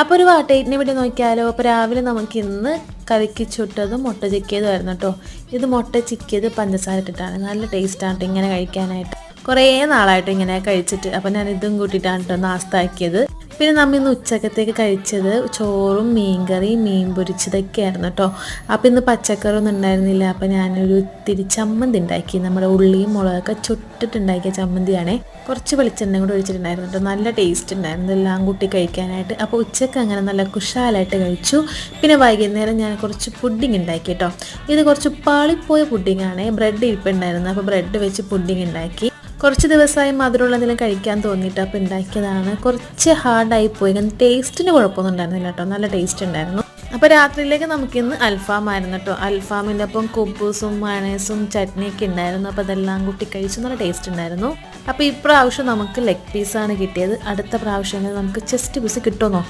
അപ്പോൾ ഒരു വാട്ടേറ്റിനെ വേണ്ടി നോക്കിയാലോ. അപ്പോൾ രാവിലെ നമുക്ക് ഇന്ന് കലക്കി ചുട്ടതും മുട്ട ചിക്കിയതുമായിരുന്നു കേട്ടോ. ഇത് മുട്ട ചിക്കിയത് പഞ്ചസാര ഇട്ടിട്ടാണ്. നല്ല ടേസ്റ്റാണ് കേട്ടോ ഇങ്ങനെ കഴിക്കാനായിട്ട്. കുറേ നാളായിട്ട് ഇങ്ങനെ കഴിച്ചിട്ട്. അപ്പോൾ ഞാൻ ഇതും കൂട്ടിയിട്ടാണ് കേട്ടോ നാസ്താക്കിയത്. പിന്നെ നമ്മൾ ഇന്ന് ഉച്ചക്കത്തേക്ക് കഴിച്ചത് ചോറും മീൻകറിയും മീൻ പൊരിച്ചതൊക്കെ ആയിരുന്നു കേട്ടോ. അപ്പോൾ ഇന്ന് പച്ചക്കറിയൊന്നും ഉണ്ടായിരുന്നില്ല. അപ്പോൾ ഞാനൊരു ഇത്തിരി ചമ്മന്തി ഉണ്ടാക്കി. നമ്മുടെ ഉള്ളിയും മുളകൊക്കെ ചുട്ടിട്ടുണ്ടാക്കിയ ചമ്മന്തിയാണേ. കുറച്ച് വെളിച്ചെണ്ണ കൂടെ ഒഴിച്ചിട്ടുണ്ടായിരുന്നു കേട്ടോ. നല്ല ടേസ്റ്റ് ഉണ്ടായിരുന്നു എല്ലാം കൂട്ടി കഴിക്കാനായിട്ട്. അപ്പോൾ ഉച്ചക്ക് അങ്ങനെ നല്ല കുശാലായിട്ട് കഴിച്ചു. പിന്നെ വൈകുന്നേരം ഞാൻ കുറച്ച് പുഡിങ് ഉണ്ടാക്കി കേട്ടോ. ഇത് കുറച്ച് പാളിപ്പോയ പുഡിങ്ങാണ്. ബ്രെഡ് ഇരിപ്പുണ്ടായിരുന്നു. അപ്പോൾ ബ്രെഡ് വെച്ച് പുഡിങ് ഉണ്ടാക്കി. കുറച്ച് ദിവസമായി മധുരമുള്ള എന്തെങ്കിലും കഴിക്കാൻ തോന്നിയിട്ട് അപ്പോൾ ഉണ്ടാക്കിയതാണ്. കുറച്ച് ഹാർഡായിപ്പോയി. ടേസ്റ്റിന് കുഴപ്പമൊന്നും ഉണ്ടായിരുന്നില്ല കേട്ടോ. നല്ല ടേസ്റ്റ് ഉണ്ടായിരുന്നു. അപ്പോൾ രാത്രിയിലേക്ക് നമുക്കിന്ന് അൽഫാമായിരുന്നു കേട്ടോ. അൽഫാമിൻ്റെ ഒപ്പം കുബൂസും മയണൈസും ചട്നിയൊക്കെ ഉണ്ടായിരുന്നു. അപ്പോൾ അതെല്ലാം കൂട്ടി കഴിച്ചു. നല്ല ടേസ്റ്റ് ഉണ്ടായിരുന്നു. അപ്പോൾ ഇപ്രാവശ്യം നമുക്ക് ലെഗ് പീസാണ് കിട്ടിയത്. അടുത്ത പ്രാവശ്യം നമുക്ക് ചെസ്റ്റ് പീസ് കിട്ടുമോ നോക്കാം.